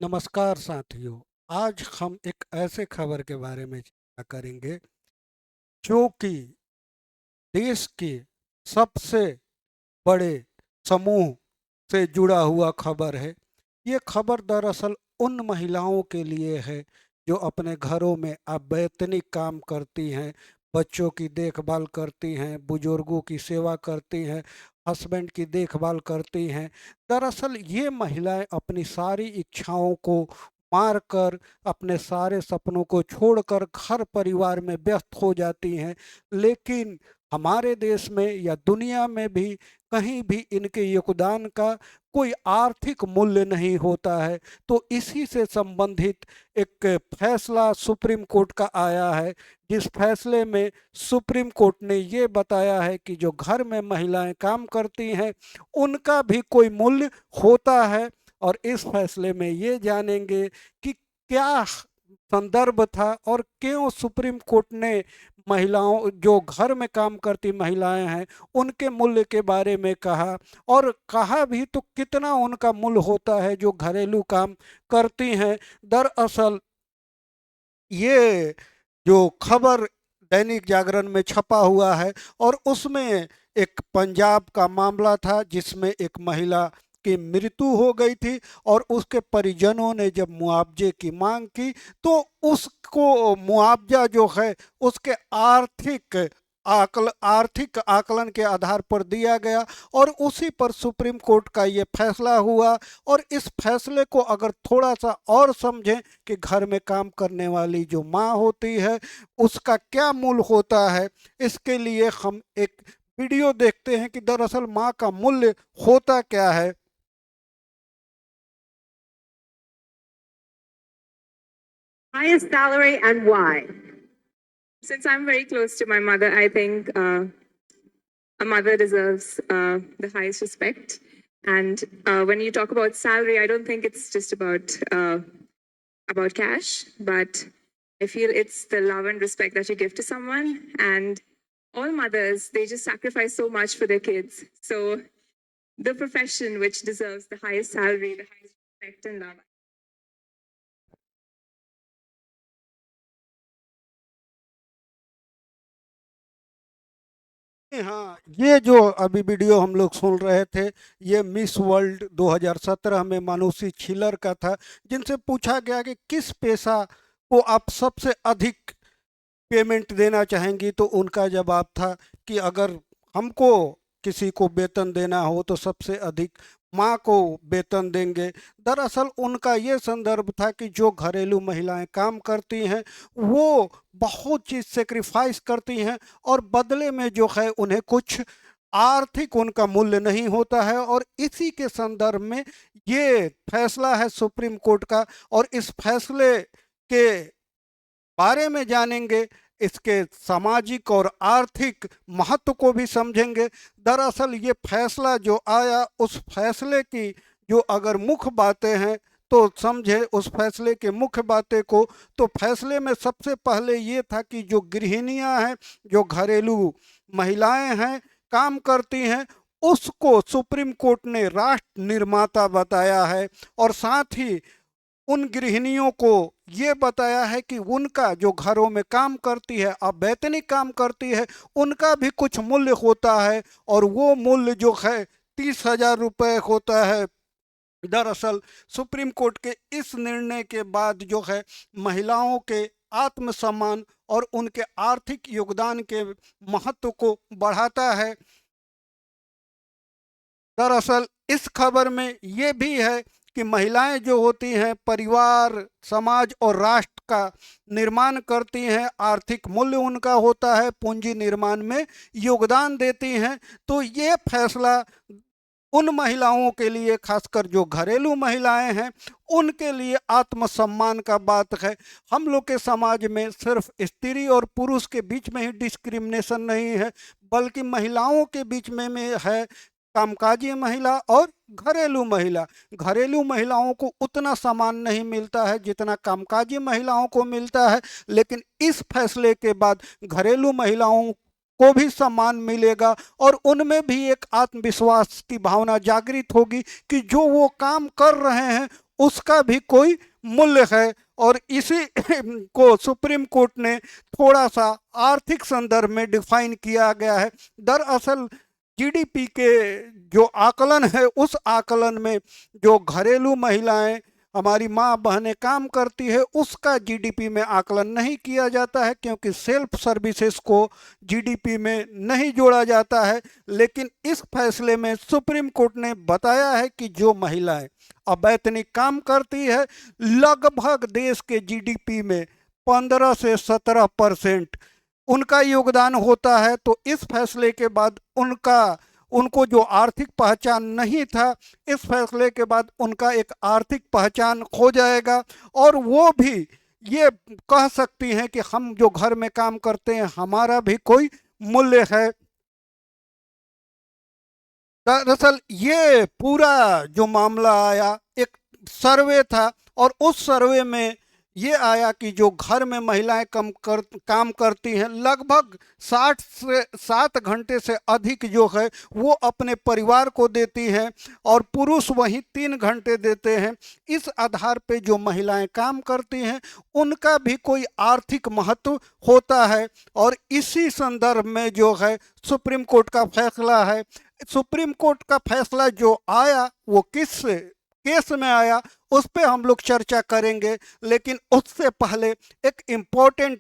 नमस्कार साथियों। आज हम एक ऐसे खबर के बारे में चर्चा करेंगे जो कि देश के सबसे बड़े समूह से जुड़ा हुआ खबर है। ये खबर दरअसल उन महिलाओं के लिए है जो अपने घरों में अवैतनिक काम करती हैं, बच्चों की देखभाल करती हैं, बुजुर्गों की सेवा करती हैं, हस्बैंड की देखभाल करती हैं। दरअसल ये महिलाएं अपनी सारी इच्छाओं को मार कर, अपने सारे सपनों को छोड़कर घर परिवार में व्यस्त हो जाती हैं। लेकिन हमारे देश में या दुनिया में भी कहीं भी इनके योगदान का कोई आर्थिक मूल्य नहीं होता है। तो इसी से संबंधित एक फैसला सुप्रीम कोर्ट का आया है, जिस फैसले में सुप्रीम कोर्ट ने ये बताया है कि जो घर में महिलाएं काम करती हैं उनका भी कोई मूल्य होता है। और इस फैसले में ये जानेंगे कि क्या संदर्भ था और क्यों सुप्रीम कोर्ट ने महिलाओं, जो घर में काम करती महिलाएं हैं, उनके मूल्य के बारे में कहा। और कहा भी तो कितना उनका मूल्य होता है जो घरेलू काम करती हैं। दरअसल ये जो खबर दैनिक जागरण में छपा हुआ है और उसमें एक पंजाब का मामला था जिसमें एक महिला की मृत्यु हो गई थी और उसके परिजनों ने जब मुआवजे की मांग की तो उसको मुआवजा जो है उसके आर्थिक आकलन के आधार पर दिया गया और उसी पर सुप्रीम कोर्ट का ये फैसला हुआ। और इस फैसले को अगर थोड़ा सा और समझें कि घर में काम करने वाली जो माँ होती है उसका क्या मूल्य होता है, इसके लिए हम एक वीडियो देखते हैं कि दरअसल माँ का मूल्य होता क्या है। Highest salary and why? Since I'm very close to my mother, I think a mother deserves the highest respect. And when you talk about salary, I don't think it's just about cash, but I feel it's the love and respect that you give to someone. And all mothers, they just sacrifice so much for their kids. So the profession which deserves the highest salary, the highest respect and love. हाँ, ये जो अभी video हम लोग सुन रहे थे ये miss world 2017 में मानुषी छिलर का था, जिनसे पूछा गया कि किस पेशा को आप सबसे अधिक पेमेंट देना चाहेंगी, तो उनका जवाब था कि अगर हमको किसी को वेतन देना हो तो सबसे अधिक माँ को वेतन देंगे। दरअसल उनका ये संदर्भ था कि जो घरेलू महिलाएं काम करती हैं वो बहुत चीज़ सेक्रीफाइस करती हैं और बदले में जो है उन्हें कुछ आर्थिक उनका मूल्य नहीं होता है। और इसी के संदर्भ में ये फैसला है सुप्रीम कोर्ट का और इस फैसले के बारे में जानेंगे, इसके सामाजिक और आर्थिक महत्व को भी समझेंगे। दरअसल ये फैसला जो आया उस फैसले की जो अगर मुख्य बातें हैं तो समझे उस फैसले के मुख्य बातें को। तो फैसले में सबसे पहले ये था कि जो गृहिणियां हैं, जो घरेलू महिलाएं हैं, काम करती हैं, उसको सुप्रीम कोर्ट ने राष्ट्र निर्माता बताया है। और साथ ही उन गृहिणियों को ये बताया है कि उनका जो घरों में काम करती है, अवैतनिक काम करती है, उनका भी कुछ मूल्य होता है और वो मूल्य जो है 30,000 रुपये होता है। दरअसल सुप्रीम कोर्ट के इस निर्णय के बाद जो है महिलाओं के आत्मसम्मान और उनके आर्थिक योगदान के महत्व को बढ़ाता है। दरअसल इस खबर में ये भी है कि महिलाएं जो होती हैं परिवार, समाज और राष्ट्र का निर्माण करती हैं, आर्थिक मूल्य उनका होता है, पूंजी निर्माण में योगदान देती हैं। तो ये फैसला उन महिलाओं के लिए, खासकर जो घरेलू महिलाएं हैं, उनके लिए आत्मसम्मान का बात है। हम लोग के समाज में सिर्फ स्त्री और पुरुष के बीच में ही डिस्क्रिमिनेशन नहीं है, बल्कि महिलाओं के बीच में है। कामकाजी महिला और घरेलू महिला, घरेलू महिलाओं को उतना सम्मान नहीं मिलता है जितना कामकाजी महिलाओं को मिलता है। लेकिन इस फैसले के बाद घरेलू महिलाओं को भी सम्मान मिलेगा और उनमें भी एक आत्मविश्वास की भावना जागृत होगी कि जो वो काम कर रहे हैं उसका भी कोई मूल्य है। और इसी को सुप्रीम कोर्ट ने थोड़ा सा आर्थिक संदर्भ में डिफाइन किया गया है। दरअसल जीडीपी के जो आकलन है, उस आकलन में जो घरेलू महिलाएं, हमारी माँ बहनें काम करती है, उसका जीडीपी में आकलन नहीं किया जाता है, क्योंकि सेल्फ सर्विसेज को जीडीपी में नहीं जोड़ा जाता है। लेकिन इस फैसले में सुप्रीम कोर्ट ने बताया है कि जो महिलाएं अवैतनिक काम करती है, लगभग देश के जीडीपी में 15 से 17% उनका योगदान होता है। तो इस फैसले के बाद उनको जो आर्थिक पहचान नहीं था, इस फैसले के बाद उनका एक आर्थिक पहचान खो जाएगा, और वो भी ये कह सकती हैं कि हम जो घर में काम करते हैं हमारा भी कोई मूल्य है। दरअसल ये पूरा जो मामला आया, एक सर्वे था, और उस सर्वे में ये आया कि जो घर में महिलाएं काम करती हैं, लगभग 60 से 7 घंटे से अधिक जो है वो अपने परिवार को देती हैं, और पुरुष वहीं 3 घंटे देते हैं। इस आधार पे जो महिलाएं काम करती हैं उनका भी कोई आर्थिक महत्व होता है। और इसी संदर्भ में जो है सुप्रीम कोर्ट का फैसला है। सुप्रीम कोर्ट का फैसला जो आया वो किस केस में आया, उस पे हम लोग चर्चा करेंगे। लेकिन उससे पहले एक इम्पोर्टेंट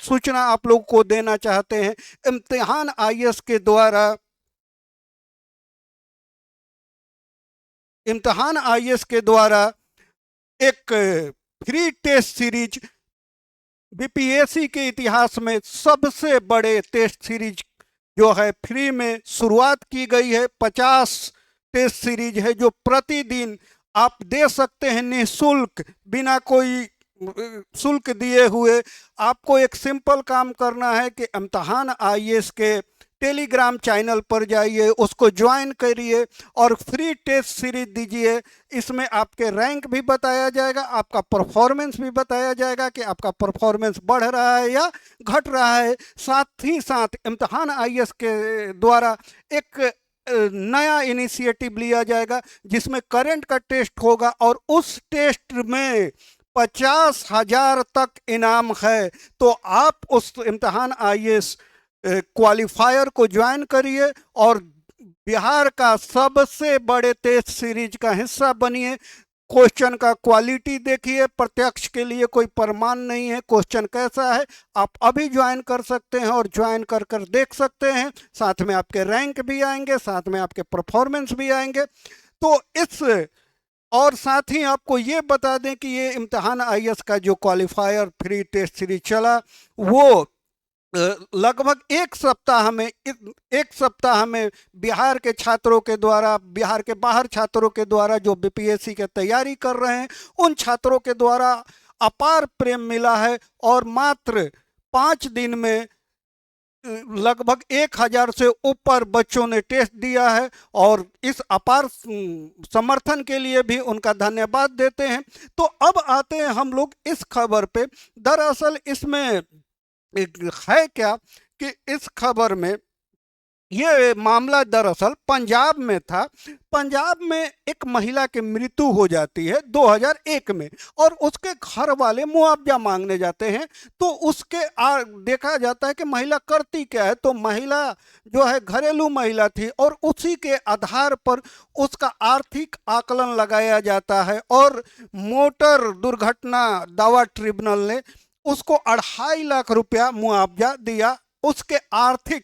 सूचना आप लोग को देना चाहते हैं। इम्तिहान आईएएस के द्वारा एक फ्री टेस्ट सीरीज, बीपीएससी के इतिहास में सबसे बड़े टेस्ट सीरीज जो है फ्री में शुरुआत की गई है। 50 टेस्ट सीरीज है जो प्रतिदिन आप दे सकते हैं निःशुल्क, बिना कोई शुल्क दिए हुए। आपको एक सिंपल काम करना है कि इम्तिहान आईएएस के टेलीग्राम चैनल पर जाइए, उसको ज्वाइन करिए और फ्री टेस्ट सीरीज दीजिए। इसमें आपके रैंक भी बताया जाएगा, आपका परफॉर्मेंस भी बताया जाएगा कि आपका परफॉर्मेंस बढ़ रहा है या घट रहा है। साथ ही साथ इम्तिहान आईएएस के द्वारा एक नया इनिशिएटिव लिया जाएगा जिसमें करंट का टेस्ट होगा, और उस टेस्ट में 50,000 तक इनाम है। तो आप उस इम्तिहान आईएएस क्वालिफायर को ज्वाइन करिए और बिहार का सबसे बड़े टेस्ट सीरीज का हिस्सा बनिए। क्वेश्चन का क्वालिटी देखिए, प्रत्यक्ष के लिए कोई प्रमाण नहीं है क्वेश्चन कैसा है। आप अभी ज्वाइन कर सकते हैं और ज्वाइन कर कर देख सकते हैं। साथ में आपके रैंक भी आएंगे, साथ में आपके परफॉर्मेंस भी आएंगे। तो और साथ ही आपको ये बता दें कि ये इम्तिहान आईएएस का जो क्वालिफायर फ्री टेस्ट सीरीज चला, वो लगभग एक सप्ताह में बिहार के छात्रों के द्वारा, बिहार के बाहर छात्रों के द्वारा जो बीपीएससी की तैयारी कर रहे हैं, उन छात्रों के द्वारा अपार प्रेम मिला है। और मात्र 5 दिन में लगभग 1000 से ऊपर बच्चों ने टेस्ट दिया है, और इस अपार समर्थन के लिए भी उनका धन्यवाद देते हैं। तो अब आते हैं हम लोग इस खबर पे। दरअसल इसमें है क्या कि इस खबर में ये मामला दरअसल पंजाब में था। पंजाब में एक महिला की मृत्यु हो जाती है 2001 में, और उसके घर वाले मुआवजा मांगने जाते हैं। तो उसके देखा जाता है कि महिला करती क्या है। तो महिला जो है घरेलू महिला थी, और उसी के आधार पर उसका आर्थिक आकलन लगाया जाता है, और मोटर दुर्घटना दावा ट्रिब्यूनल ने उसको 2.5 लाख रुपया मुआवजा दिया। उसके आर्थिक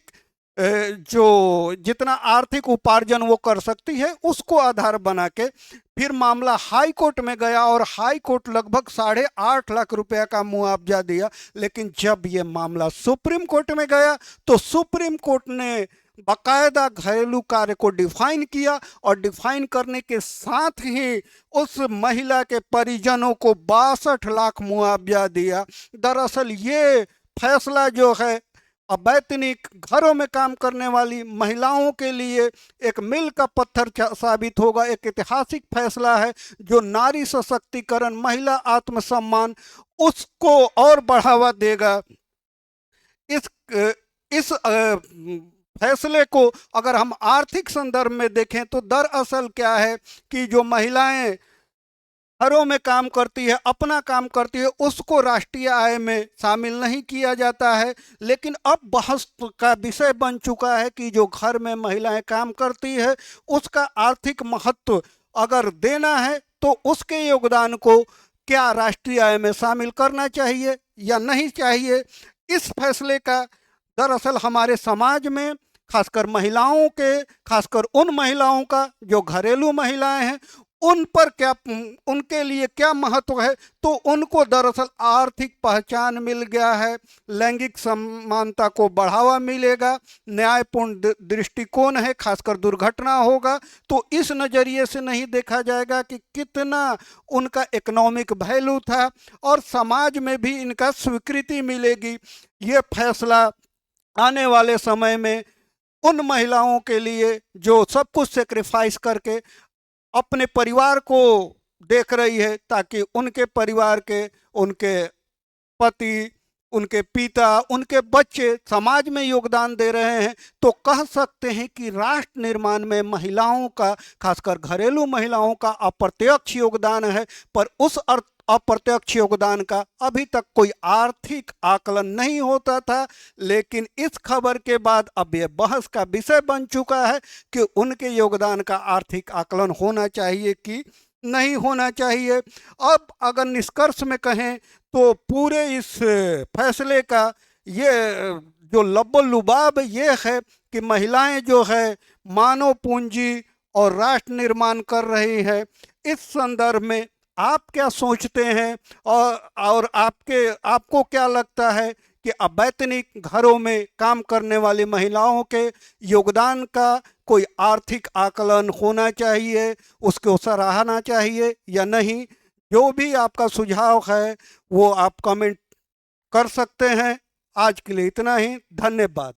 जो जितना आर्थिक उपार्जन वो कर सकती है उसको आधार बना के फिर मामला हाई कोर्ट में गया, और हाई कोर्ट लगभग 8.5 लाख रुपया का मुआवजा दिया। लेकिन जब ये मामला सुप्रीम कोर्ट में गया तो सुप्रीम कोर्ट ने बाकायदा घरेलू कार्य को डिफाइन किया, और डिफाइन करने के साथ ही उस महिला के परिजनों को 62 लाख मुआवजा दिया। दरअसल ये फैसला जो है अवैतनिक घरों में काम करने वाली महिलाओं के लिए एक मील का पत्थर साबित होगा। एक ऐतिहासिक फैसला है जो नारी सशक्तिकरण, महिला आत्मसम्मान, उसको और बढ़ावा देगा। इस फैसले को अगर हम आर्थिक संदर्भ में देखें तो दरअसल क्या है कि जो महिलाएं घरों में काम करती है, अपना काम करती है, उसको राष्ट्रीय आय में शामिल नहीं किया जाता है। लेकिन अब बहस का विषय बन चुका है कि जो घर में महिलाएं काम करती है उसका आर्थिक महत्व अगर देना है तो उसके योगदान को क्या राष्ट्रीय आय में शामिल करना चाहिए या नहीं चाहिए। इस फैसले का दरअसल हमारे समाज में खासकर महिलाओं के, खासकर उन महिलाओं का जो घरेलू महिलाएं हैं, उन पर क्या, उनके लिए क्या महत्व है। तो उनको दरअसल आर्थिक पहचान मिल गया है, लैंगिक समानता को बढ़ावा मिलेगा, न्यायपूर्ण दृष्टिकोण है, खासकर दुर्घटना होगा तो इस नज़रिए से नहीं देखा जाएगा कि कितना उनका इकोनॉमिक वैल्यू था और समाज में भी इनका स्वीकृति मिलेगी। ये फैसला आने वाले समय में उन महिलाओं के लिए जो सब कुछ सेक्रीफाइस करके अपने परिवार को देख रही है, ताकि उनके परिवार के, उनके पति, उनके पिता, उनके बच्चे समाज में योगदान दे रहे हैं, तो कह सकते हैं कि राष्ट्र निर्माण में महिलाओं का, खासकर घरेलू महिलाओं का अप्रत्यक्ष योगदान है। पर उस अप्रत्यक्ष योगदान का अभी तक कोई आर्थिक आकलन नहीं होता था। लेकिन इस खबर के बाद अब यह बहस का विषय बन चुका है कि उनके योगदान का आर्थिक आकलन होना चाहिए कि नहीं होना चाहिए। अब अगर निष्कर्ष में कहें तो पूरे इस फैसले का ये जो लब्बो-लुबाब ये है कि महिलाएं जो है मानव पूंजी और राष्ट्र निर्माण कर रही है। इस संदर्भ में आप क्या सोचते हैं और आपको क्या लगता है कि अवैतनिक घरों में काम करने वाली महिलाओं के योगदान का कोई आर्थिक आकलन होना चाहिए, उसको सराहना चाहिए या नहीं? जो भी आपका सुझाव है वो आप कमेंट कर सकते हैं। आज के लिए इतना ही, धन्यवाद।